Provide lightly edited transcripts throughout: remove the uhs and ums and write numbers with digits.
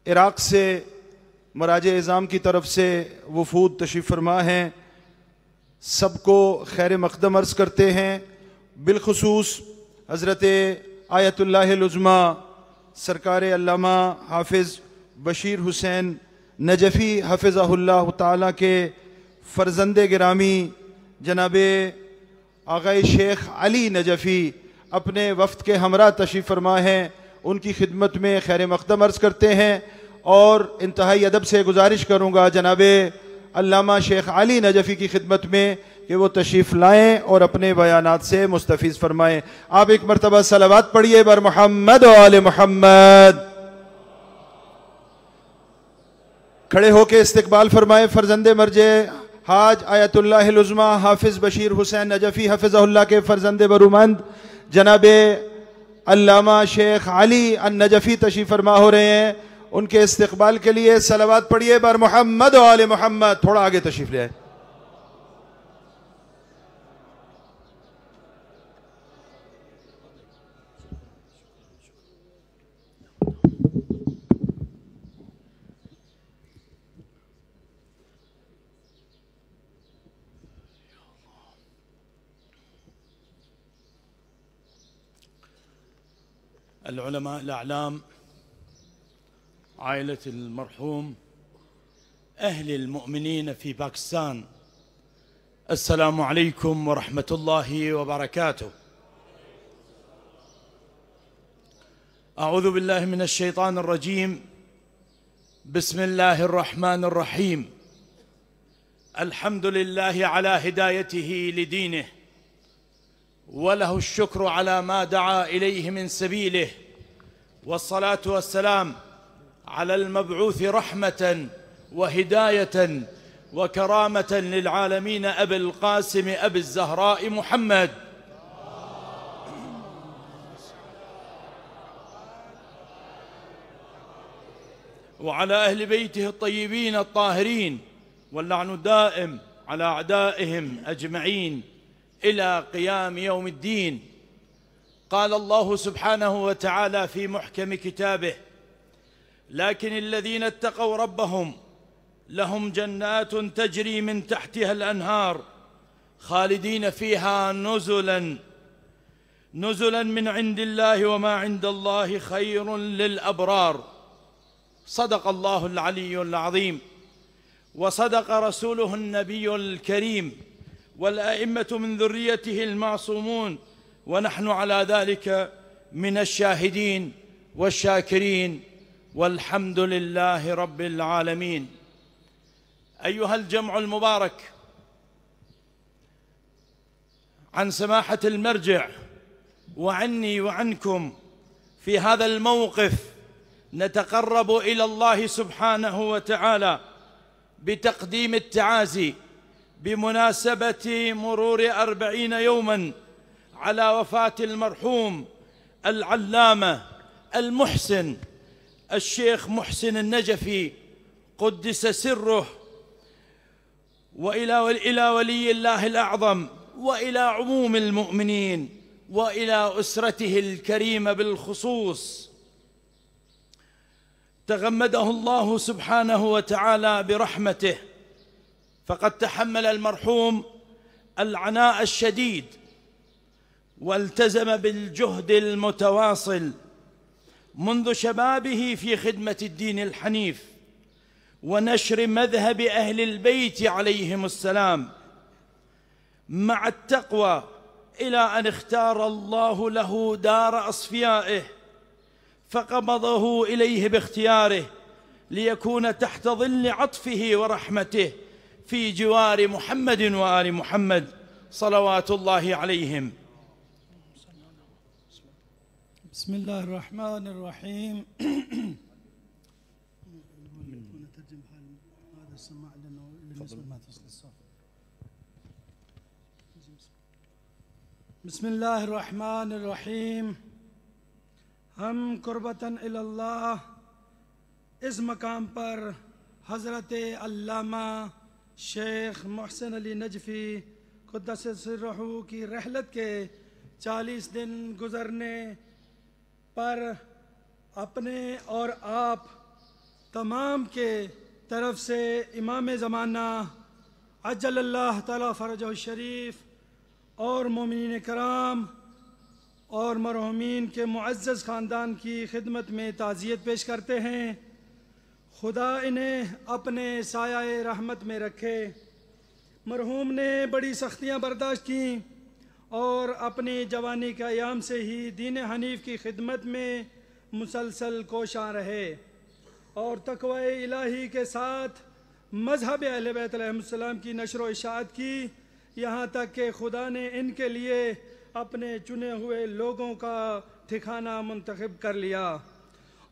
इराक़ से मराजे इज़ाम की तरफ से वफूद तशरीफ़ फरमा हैं, सबको खैर मक़दम अर्ज़ करते हैं। बिलखुसूस हज़रत आयतुल्लाहिल उज़्मा सरकार अल्लामा हाफिज़ बशीर हुसैन नजफ़ी हफ़िज़हुल्लाह ताला के फ़र्ज़ंदे गिरामी जनाबे आग़ाए शेख अली नजफ़ी अपने वफ़्द के हमरा तशरीफ़ फरमा हैं। उनकी खिदमत में खैर मक़दम अर्ज़ करते हैं और इंतहाई अदब से गुजारिश करूँगा जनाबे अल्लामा शेख अली नजफ़ी की खिदमत में कि वो तशरीफ़ लाएँ और अपने बयानात से मुस्तफ़ीज़ फरमाएँ। आप एक मरतबा सलावत पढ़िए बर मोहम्मद व आले मोहम्मद। खड़े होके इस्तकबाल फरमाए फ़र्जंदे मर्जे हाज आयतुल्लाहिल उज़्मा हाफिज़ बशीर हुसैन नजफ़ी हफ़िज़हुल्लाह के फ़र्जंदे बरूमंद जनाबे अल्लामा शेख अली अन नजफ़ी तशरीफ़ फरमा हो रहे हैं। उनके इस्तकबाल के लिए सलावत पढ़िए बर मोहम्मद व आले मोहम्मद। थोड़ा आगे तशरीफ़ ले आए। العلماء الأعلام، عائلة المرحوم، أهل المؤمنين في باكستان، السلام عليكم ورحمة الله وبركاته. أعوذ بالله من الشيطان الرجيم. بسم الله الرحمن الرحيم. الحمد لله على هدايته لدينه، وله الشكر على ما دعا إليه من سبيله، والصلاة والسلام على المبعوث رحمة وهداية وكرامة للعالمين أبي القاسم أبي الزهراء محمد وعلى أهل بيته الطيبين الطاهرين، واللعن الدائم على أعدائهم أجمعين إلى قيام يوم الدين. قال الله سبحانه وتعالى في محكم كتابه: لكن الذين اتقوا ربهم لهم جنات تجري من تحتها الأنهار خالدين فيها نزلا من عند الله، وما عند الله خير للأبرار. صدق الله العلي العظيم، وصدق رسوله النبي الكريم، والأئمة من ذريته المعصومون، ونحن على ذلك من الشاهدين والشاكرين، والحمد لله رب العالمين. أيها الجمع المبارك، عن سماحة المرجع وعني وعنكم في هذا الموقف نتقرب إلى الله سبحانه وتعالى بتقديم التعازي بمناسبة مرور 40 يوماً على وفاة المرحوم العلامة المحسن الشيخ محسن النجفي قدس سره، وإلى ولي الله الأعظم، وإلى عموم المؤمنين، وإلى أسرته الكريمة بالخصوص. تغمده الله سبحانه وتعالى برحمته، فقد تحمل المرحوم العناء الشديد، والتزم بالجهد المتواصل منذ شبابه في خدمة الدين الحنيف ونشر مذهب أهل البيت عليهم السلام مع التقوى، إلى أن اختار الله له دار أصفيائه فقبضه إليه باختياره ليكون تحت ظل عطفه ورحمته في جوار محمد وآل محمد صلوات الله عليهم. بسم الله الرحمن الرحيم. بسم الله الرحمن الرحيم. हम कुर्बतन इल्लल्लाह इस मकाम पर हज़रत अल्लामा शेख मोहसिन अली नजफ़ी क़ुद्दस सिर्रहू की रहलत के 40 दिन गुज़रने पर अपने और आप तमाम के तरफ से इमाम ज़माना अज्जलल्लाह ताला फ़रजहु शरीफ और मोमिनीन कराम और मरहूमीन के मुअज़्ज़ज़ ख़ानदान की खिदमत में ताज़ियत पेश करते हैं। खुदा इन्हें अपने साया रहमत में रखे। मरहूम ने बड़ी सख्तियाँ बर्दाश्त की और अपनी जवानी के अयाम से ही दीन हनीफ की खिदमत में मुसलसल कोशां रहे और तक़वा इलाही के साथ मज़हब अहले बैत अलैहिस्सलाम की नशर व इशाअत की, यहाँ तक कि खुदा ने इनके लिए अपने चुने हुए लोगों का ठिकाना मुंतखब कर लिया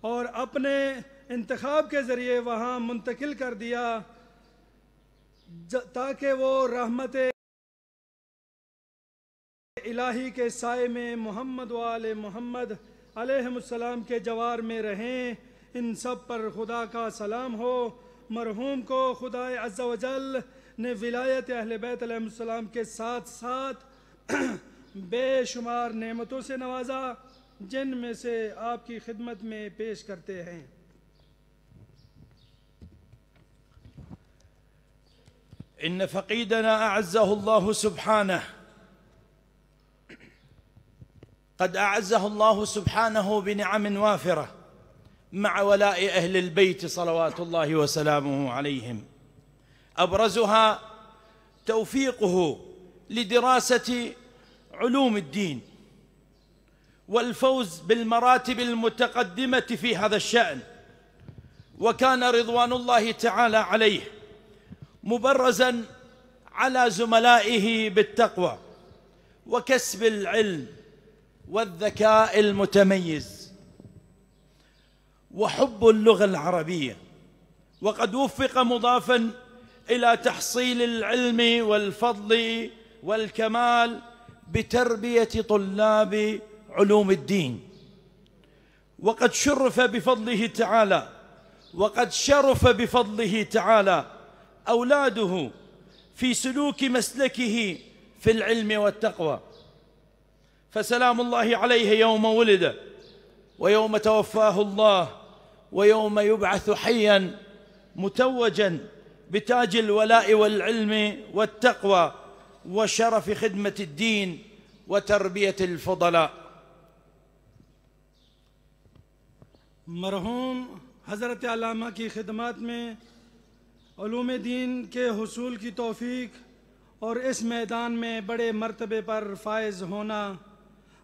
और अपने इंतखाब के ज़रिए वहाँ मुंतकिल कर दिया ताकि वो रहमत इलाही के साए में मोहम्मद व आले मोहम्मद अलैहिमुस्सलाम के जवार में रहें। इन सब पर खुदा का सलाम हो। मरहूम को खुदा अज़्ज़ा व जल ने विलायत अहले बैत अलैहिमुस्सलाम के साथ साथ बेशुमार नेमतों से नवाजा, जिनमें से आपकी खिदमत में पेश करते हैं। إن فقيدنا أعزه الله سبحانه قد أعزه الله سبحانه بنعم وافرة مع ولاء أهل البيت صلوات الله وسلامه عليهم، أبرزها توفيقه لدراسة علوم الدين والفوز بالمراتب المتقدمة في هذا الشأن، وكان رضوان الله تعالى عليه مبرزا على زملائه بالتقوى وكسب العلم والذكاء المتميز وحب اللغة العربية، وقد وفق مضافا إلى تحصيل العلم والفضل والكمال بتربية طلاب علوم الدين، وقد شرف بفضله تعالى أولاده في سلوك مسلكه في العلم والتقوى، فسلام الله عليه يوم ولد ويوم توفاه الله ويوم يبعث حيا متوجا بتاج الولاء والعلم والتقوى وشرف خدمة الدين وتربية الفضلاء। मरहूम हज़रत अल्लामा की खिदमत में उलूम दीन के हुसूल की तौफ़ीक और इस मैदान में बड़े मर्तबे पर फ़ाइज़ होना,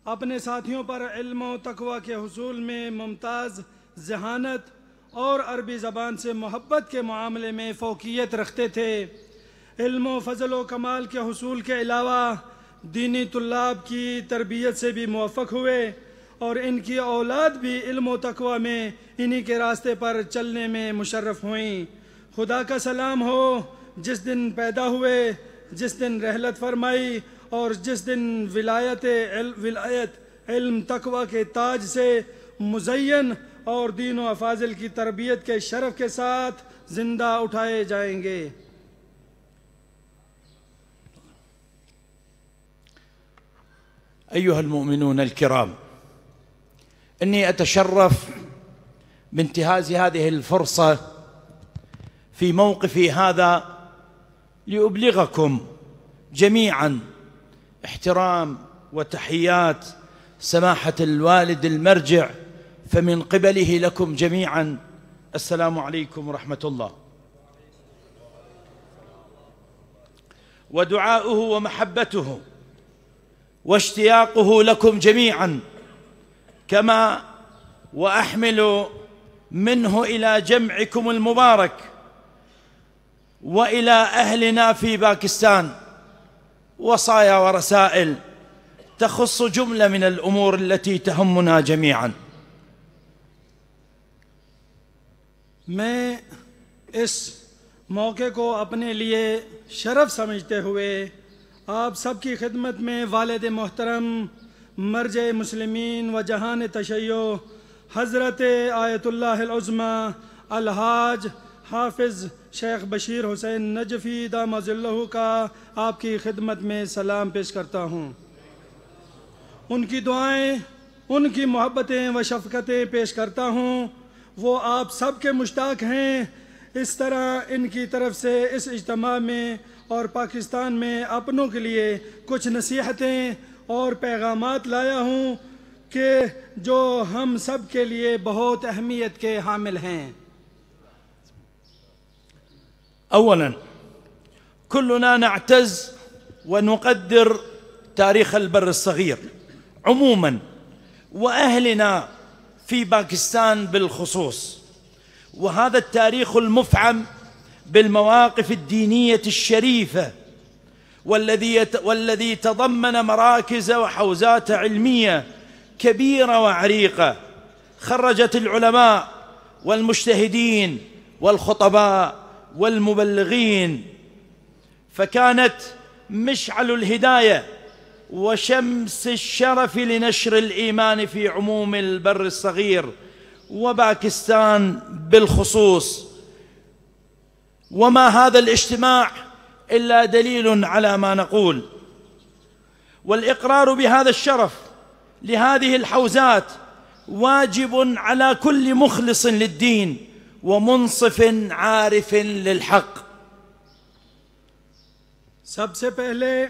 अपने साथियों पर इल्म व तक़वा के हुसूल में मुमताज़ ज़हानत और अरबी ज़बान से मोहब्बत के मामले में फ़ौक़ियत रखते थे। इल्म व फ़ज़ल व कमाल के हुसूल के अलावा दीनी तुल्लाब की तरबियत से भी मुवफ़्फ़क़ हुए और इनकी औलाद भी इल्म व तक़वा में इन्हीं के रास्ते पर चलने में मुशर्रफ़ हुईं। खुदा का सलाम हो जिस दिन पैदा हुए, जिस दिन रहलत फरमाई और जिस दिन विलायत इल्म तक़वा के ताज से मुज़य्यन और दीन व अफ़ाज़िल की तरबियत के शरफ़ के साथ ज़िंदा उठाए जाएंगे। أيها المؤمنون الكرام، إني أتشرف بانتهاز هذه الفرصة في موقفي هذا لأبلغكم جميعا احترام وتحيات سماحة الوالد المرجع، فمن قبله لكم جميعا السلام عليكم ورحمة الله، ودعاؤه ومحبته واشتياقه لكم جميعا، كما وأحمل منه إلى جمعكم المبارك وإلى أهلنا في باكستان وصايا ورسائل تخص جملة من الأمور التي تهمنا جميعا। मैं इस मौके को अपने लिए शरफ समझते हुए आप सबकी खिदमत में वालिद मोहतरम मर्जे मुस्लिमीन व जहान तशय्यो हज़रत आयतुल्लाह उज़्मा अलहाज हाफिज़ शेख बशीर हुसैन नजफ़ी दामज़िल्लहु का आपकी खिदमत में सलाम पेश करता हूँ। उनकी दुआएं, उनकी मोहब्बतें व शफ़क़तें पेश करता हूँ। वो आप सब के मुश्ताक हैं। इस तरह इनकी तरफ से इस इज्तिमा में और पाकिस्तान में अपनों के लिए कुछ नसीहतें और पैगामात लाया हूँ कि जो हम सब के लिए बहुत अहमियत के हामिल हैं। أولا كلنا نعتز ونقدر تاريخ البر الصغير عموما وأهلنا في باكستان بالخصوص، وهذا التاريخ المفعم بالمواقف الدينية الشريفة والذي تضمن مراكز وحوزات علمية كبيرة وعريقة خرجت العلماء والمجتهدين والخطباء والمبلغين، فكانت مشعل الهداية وشمس الشرف لنشر الإيمان في عموم البر الصغير وباكستان بالخصوص. وما هذا الاجتماع إلا دليل على ما نقول، والإقرار بهذا الشرف لهذه الحوزات واجب على كل مخلص للدين ومنصف عارف للحق. सबसे पहले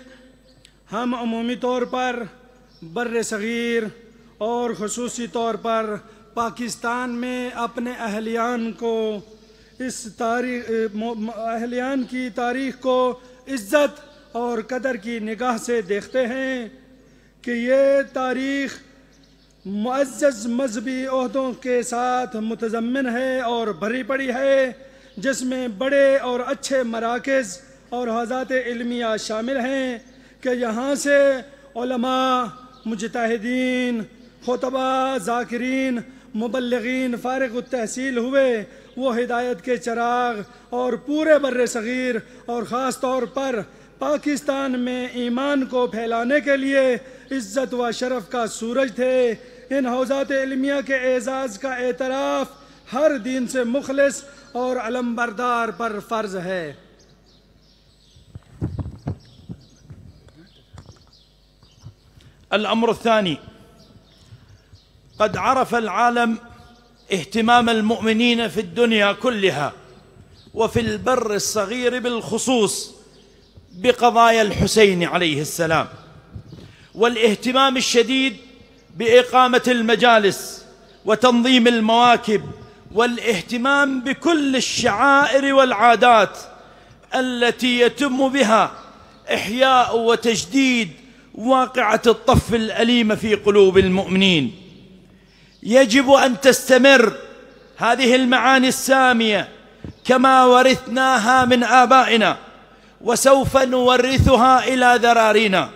हम अमूमी तौर पर बर्र सग़ीर और ख़ुसूसी तौर पर पाकिस्तान में अपने अहलियान की तारीख़ को इज़्ज़त और कदर की निगाह से देखते हैं कि ये तारीख़ मुअज़्ज़ज़ मज़हबी ओहदों के साथ मुतज़म्मिन है और भरी पड़ी है, जिसमें बड़े और अच्छे मराकज़ और हज़ात इल्मिया शामिल हैं कि यहाँ से उलमा, मुजतहिदीन, खुतबा, ज़ाकिरीन, मुबल्लिगीन फ़ारिग़ तहसील हुए। वो हिदायत के चिराग और पूरे बर्र सग़ीर और ख़ास तौर पर पाकिस्तान में ईमान को फैलाने के लिए इज़्ज़त व शरफ़ का सूरज थे। इन हौज़ात इल्मिया के एज़ाज़ का एतराफ़ हर दीन से मुखलिस और अलमबरदार पर फ़र्ज़ है। الأمر الثاني، قد عرف العالم اهتمام المؤمنين في الدنيا كلها وفي البر الصغير بالخصوص بقضايا الحسين عليه السلام، والاهتمام الشديد بإقامة المجالس وتنظيم المواكب، والاهتمام بكل الشعائر والعادات التي يتم بها إحياء وتجديد واقعة الطف الأليمة في قلوب المؤمنين. يجب أن تستمر هذه المعاني السامية كما ورثناها من آبائنا، وسوف نورثها إلى ذرارينا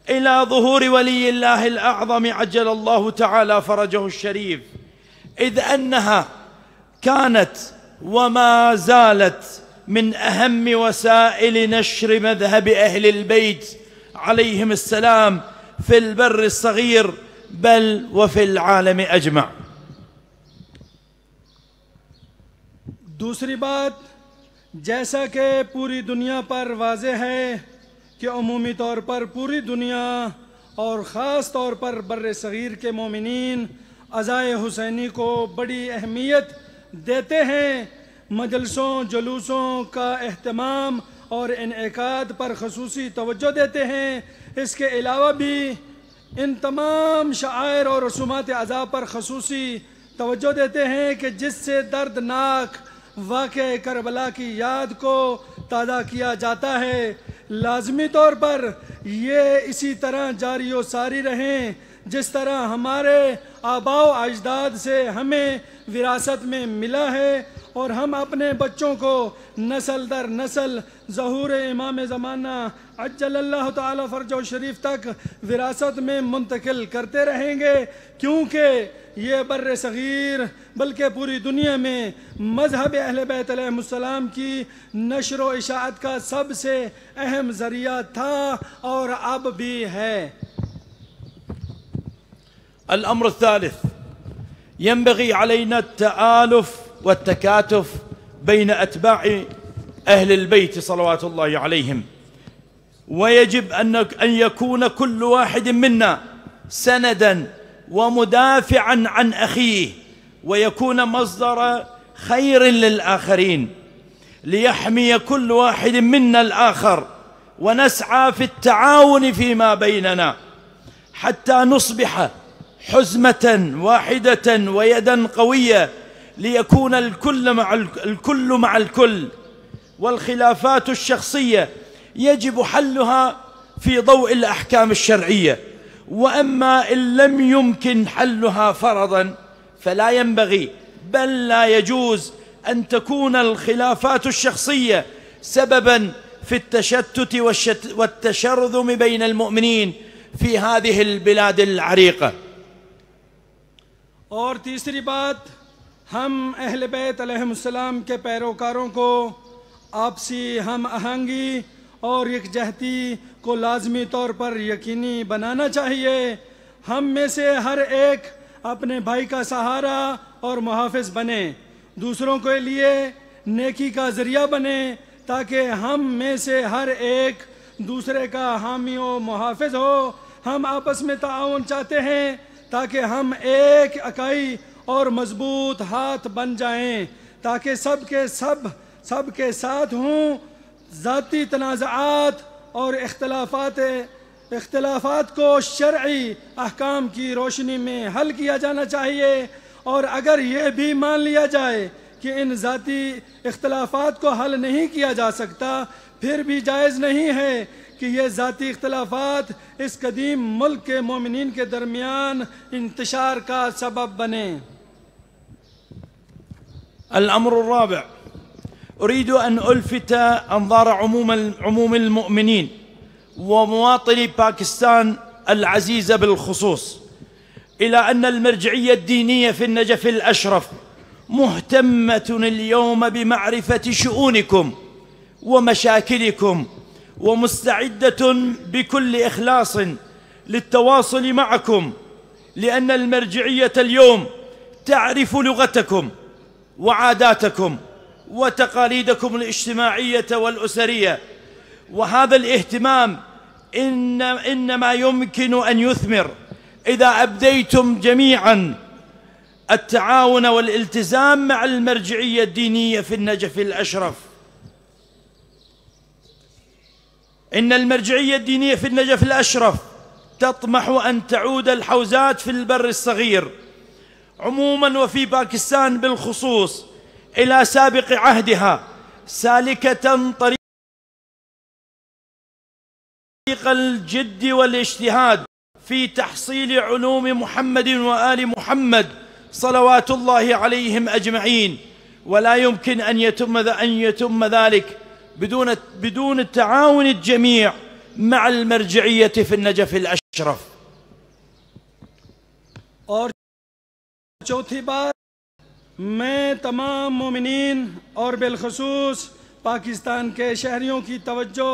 إلى ظهور ولي الله الأعظم عجل الله تعالى فرجه الشريف، إذ أنها كانت وما زالت من أهم وسائل نشر مذهب أهل البيت عليهم السلام في البر الصغير بل وفي العالم أجمع. दूसरी बात, जैसा कि पूरी दुनिया पर वाज़े है कि अमूमी तौर पर पूरी दुनिया और ख़ास तौर पर बर्र सग़ीर के मोमिनीन अज़ाए हुसैनी को बड़ी अहमियत देते हैं, मजलसों जुलूसों का अहतमाम और इनेकाद पर ख़ुसूसी तवज्जो देते हैं। इसके अलावा भी इन तमाम शायर और रसूमात अज़ा पर ख़ुसूसी तवज्जो देते हैं कि जिससे दर्दनाक वाक़े करबला की याद को ताज़ा किया जाता है। लाज़मी तौर पर ये इसी तरह जारी व सारी रहें जिस तरह हमारे आबाओ अजदाद से हमें विरासत में मिला है, और हम अपने बच्चों को नस्ल दर नस्ल ज़हूर इमाम ज़माना अज्जलल्लाहु ताला फ़रजहु शरीफ तक विरासत में मुंतकिल करते रहेंगे, क्योंकि ये बर्र सग़ीर बल्कि पूरी दुनिया में मज़हब अहले बैत अलैहिमुस्सलाम की नशर व इशाअत का सबसे अहम ज़रिया था और अब भी है। الأمر الثالث، ينبغي علينا التآلف والتكاتف بين أتباع أهل البيت صلوات الله عليهم، ويجب أن يكون كل واحد منا سندا ومدافعا عن أخيه ويكون مصدر خير للآخرين، ليحمي كل واحد منا الآخر، ونسعى في التعاون فيما بيننا حتى نصبح حزمة واحدة ويدا قوية، ليكون الكل مع الكل. والخلافات الشخصية يجب حلها في ضوء الأحكام الشرعية، وأما إن لم يمكن حلها فرضا فلا ينبغي بل لا يجوز أن تكون الخلافات الشخصية سببا في التشتت والتشرذم بين المؤمنين في هذه البلاد العريقة. और तीसरी बात, हम अहले बैत अलैहिमुस्सलाम के पैरोकारों को आपसी हम आहंगी और यकजहती को लाजमी तौर पर यकीनी बनाना चाहिए। हम में से हर एक अपने भाई का सहारा और मुहाफ़िज बने, दूसरों के लिए नेकी का ज़रिया बने, ताकि हम में से हर एक दूसरे का हामी व मुहाफ़िज हो। हम आपस में ताउन चाहते हैं ताकि हम एक इकाई और मजबूत हाथ बन जाएं, ताकि सब के साथ हों। ज़ाती तनाज़ात और इख्तलाफात को शरई अहकाम की रोशनी में हल किया जाना चाहिए, और अगर ये भी मान लिया जाए कि इन ज़ाती इख्तलाफात को हल नहीं किया जा सकता, फिर भी जायज़ नहीं है कि ये ज़ाती इख्तलाफात इस कदीम मुल्क के मोमिनीन के दरमियान इंतशार का सबब बने। الأمر الرابع، أريد أن ألفت أنظار عموم المؤمنين ومواطني باكستان العزيزة بالخصوص إلى أن المرجعية الدينية في النجف الأشرف مهتمة اليوم بمعرفة شؤونكم ومشاكلكم، ومستعدة بكل إخلاص للتواصل معكم، لأن المرجعية اليوم تعرف لغتكم وعاداتكم وتقاليدكم الاجتماعية والأسرية. وهذا الاهتمام إنما يمكن أن يثمر إذا أبديتم جميعا التعاون والالتزام مع المرجعية الدينية في النجف الأشرف. إن المرجعية الدينية في النجف الأشرف تطمح أن تعود الحوزات في البر الصغير عموما وفي باكستان بالخصوص إلى سابق عهدها، سالكة طريق الجد والاجتهاد في تحصيل علوم محمد وآل محمد صلوات الله عليهم أجمعين. ولا يمكن أن يتم ذلك بدون التعاون الجميع مع المرجعية في النجف الأشرف. और चौथी बात, मैं तमाम मोमिनीन और बिलखसूस पाकिस्तान के शहरियों की तवज्जो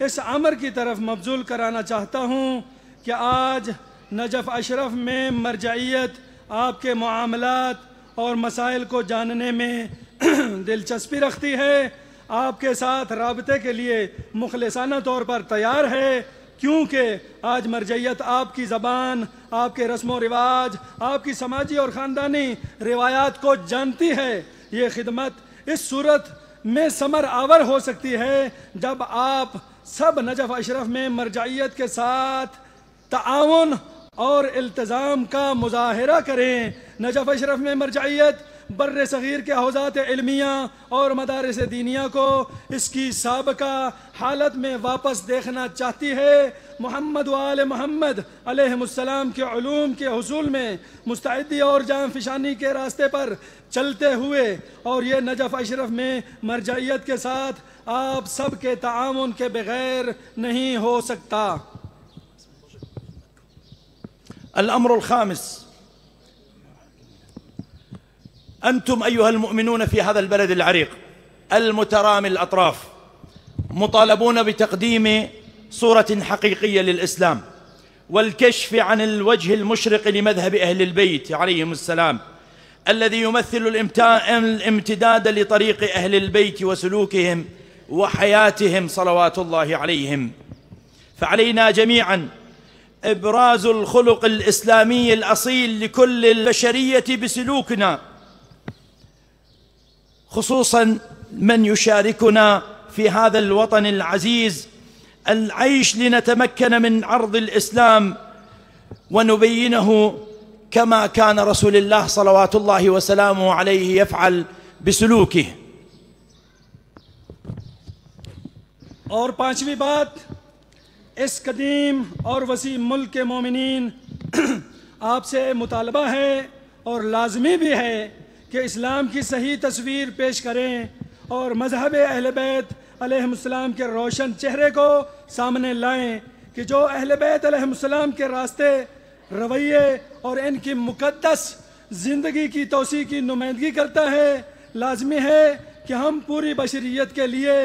इस अमर की तरफ मबजूल कराना चाहता हूँ कि आज नजफ़ अशरफ में मरजाइयत आपके मामलात और मसाइल को जानने में दिलचस्पी रखती है, आपके साथ राबते के लिए मुखलिसाना तौर पर तैयार है, क्योंकि आज मरजैयत आपकी ज़बान, आपके रस्म व रिवाज, आपकी समाजी और ख़ानदानी रिवायात को जानती है। ये खिदमत इस सूरत में समर आवर हो सकती है जब आप सब नजफ़ अशरफ में मरजाइयत के साथ ताउन और इल्तिज़ाम का मुज़ाहिरा करें। नजफ़ अशरफ में मरजाइयत बर्र सग़ीर के हौज़ात इल्मिया और मदारिस दीनिया को इसकी साबका हालत में वापस देखना चाहती है। मोहम्मद व आले मोहम्मद अलैहिमुस्सलाम के उलूम के हुसूल में मुस्तैदी और जान फिशानी के रास्ते पर चलते हुए, और ये नजफ़ अशरफ में मरजाइयत के साथ आप सब के ताआमुन के बगैर नहीं हो सकता। الأمر الخامس، أنتم أيها المؤمنون في هذا البلد العريق المترامي الأطراف مطالبون بتقديم صورة حقيقية للإسلام والكشف عن الوجه المشرق لمذهب أهل البيت عليهم السلام، الذي يمثل الامتداد لطريق أهل البيت وسلوكهم وحياتهم صلوات الله عليهم. فعلينا جميعا إبراز الخلق الإسلامي الأصيل لكل البشرية بسلوكنا، خصوصا من يشاركنا في هذا الوطن العزيز العيش لنتمكن من عرض الإسلام ونبينه كما كان رسول الله صلوات الله وسلامه عليه يفعل بسلوكه. और पांचवी बात, इस कदीम और वसी मुल्क के मोमिनीन आपसे मुतालबा है और लाजमी भी है कि इस्लाम की सही तस्वीर पेश करें और मज़हब अहले बैत अलैहिमुस्सलाम के रोशन चेहरे को सामने लाएं कि जो अहले बैत अलैहिमुस्सलाम के रास्ते, रवैये और इनकी मुक़द्दस ज़िंदगी की तौसी की नुमाइंदगी करता है। लाजमी है कि हम पूरी बशरियत के लिए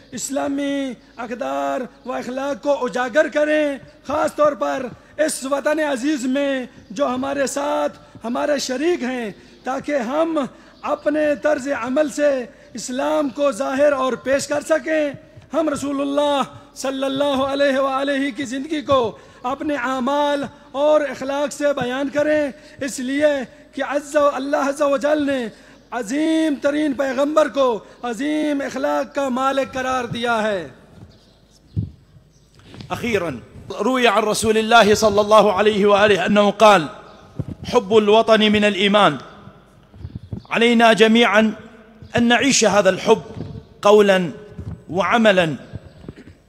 इस्लामी अक़दार व अखलाक को उजागर करें, ख़ास तौर पर इस वतन अज़ीज़ में जो हमारे साथ हमारे शरीक हैं, ताकि हम अपने तर्ज़ अमल से इस्लाम को ज़ाहिर और पेश कर सकें। हम रसूलुल्लाह सल्लल्लाहु अलैहि वआलैहि की ज़िंदगी को अपने आमाल और अखलाक से बयान करें, इसलिए कि अल्लाह अज़्ज़ा व जल ने अज़ीम तरीन पैगम्बर को अज़ीम अखलाक का मालिक करार दिया है। أخيرا روي عن رسول الله صلى الله عليه وآله أنه قال: حب الوطن من الإيمان. علينا جميعا أن نعيش هذا الحب قولا وعملا،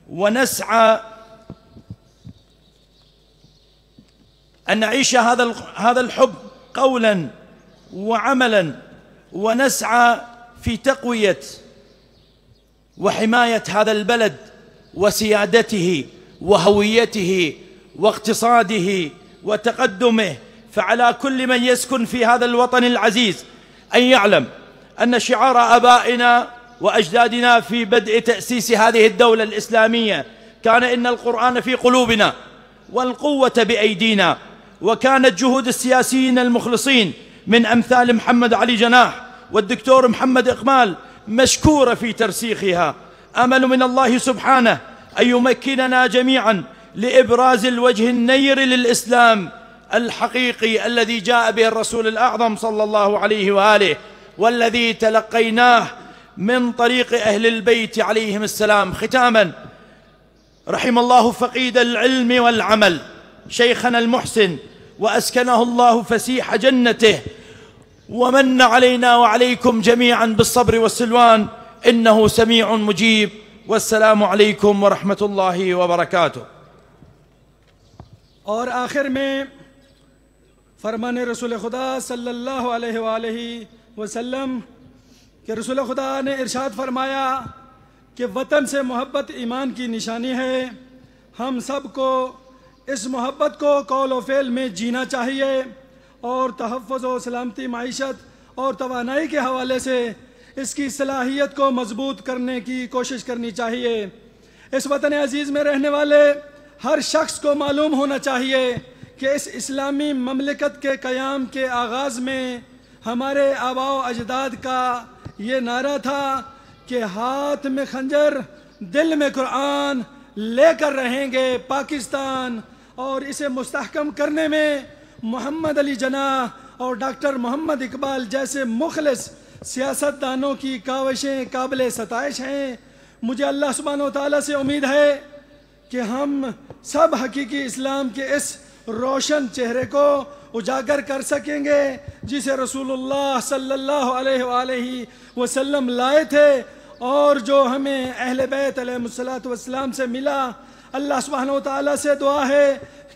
ونسعى أن نعيش هذا الحب قولا وعملا، ونسعى في تقوية وحماية هذا البلد وسيادته وهويته واقتصاده وتقدمه. فعلى كل من يسكن في هذا الوطن العزيز أن يعلم أن شعار آبائنا وأجدادنا في بدء تأسيس هذه الدولة الإسلامية كان: إن القرآن في قلوبنا والقوة بأيدينا. وكانت جهود السياسيين المخلصين من أمثال محمد علي جناح والدكتور محمد إقبال مشكورة في ترسيخها. أمل من الله سبحانه أن يمكننا جميعا لإبراز الوجه النير للإسلام الحقيقي الذي جاء به الرسول الأعظم صلى الله عليه وآله، والذي تلقيناه من طريق أهل البيت عليهم السلام. ختاما، رحم الله فقيد العلم والعمل شيخنا المحسن، وأسكنه الله فسيح جنته، ومن علينا وعليكم جميعا بالصبر والسلوان، إنه سميع مجيب. والسلام عليكم ورحمة الله وبركاته. और आखिर में फरमान रसूल खुदा सल्लल्लाहु अलैहि वसल्लम कि रसूल खुदा ने इरशाद फरमाया कि वतन से मोहब्बत ईमान की निशानी है। हम सब को इस मोहब्बत को कौल व फ़ेल में जीना चाहिए और तहफ़्फ़ुज़ व सलामती माइशत और तवानाई के हवाले से इसकी सलाहियत को मजबूत करने की कोशिश करनी चाहिए। इस वतन अज़ीज़ में रहने वाले हर शख्स को मालूम होना चाहिए कि इस इस्लामी ममलिकत के क़याम के आगाज़ में हमारे आबा व अजदाद का ये नारा था कि हाथ में खंजर दिल में कुरान लेकर रहेंगे पाकिस्तान, और इसे मुस्तहकम करने में मोहम्मद अली जनाह और डॉक्टर मोहम्मद इकबाल जैसे मुखलिस सियासतदानों की काविशें काबिल सताइश हैं। मुझे अल्लाह सुब्हानहू व तआला से उम्मीद है कि हम सब हकीकी इस्लाम के इस रोशन चेहरे को उजागर कर सकेंगे जिसे रसूलुल्लाह सल्लल्लाहु अलैहि वसल्लम लाए थे और जो हमें अहले बैत अलैहिमुस्सलातु वस्सलाम से मिला। अल्लाह सुब्हानहू व तआला से दुआ है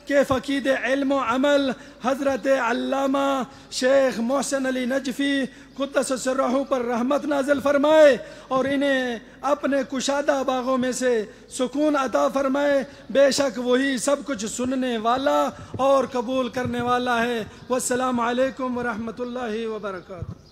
कि फ़क़ीद इल्म व अमल हज़रत अल्लामा शेख मोहसिन अली नजफ़ी क़ुद्दस सिर्रहू पर रहमत नाज़िल फरमाए और इन्हें अपने कुशादा बागों में से सुकून अता फरमाए। बेशक वही सब कुछ सुनने वाला और कबूल करने वाला है। वस्सलामु अलैकुम व रहमतुल्लाहि व बरकातुहू।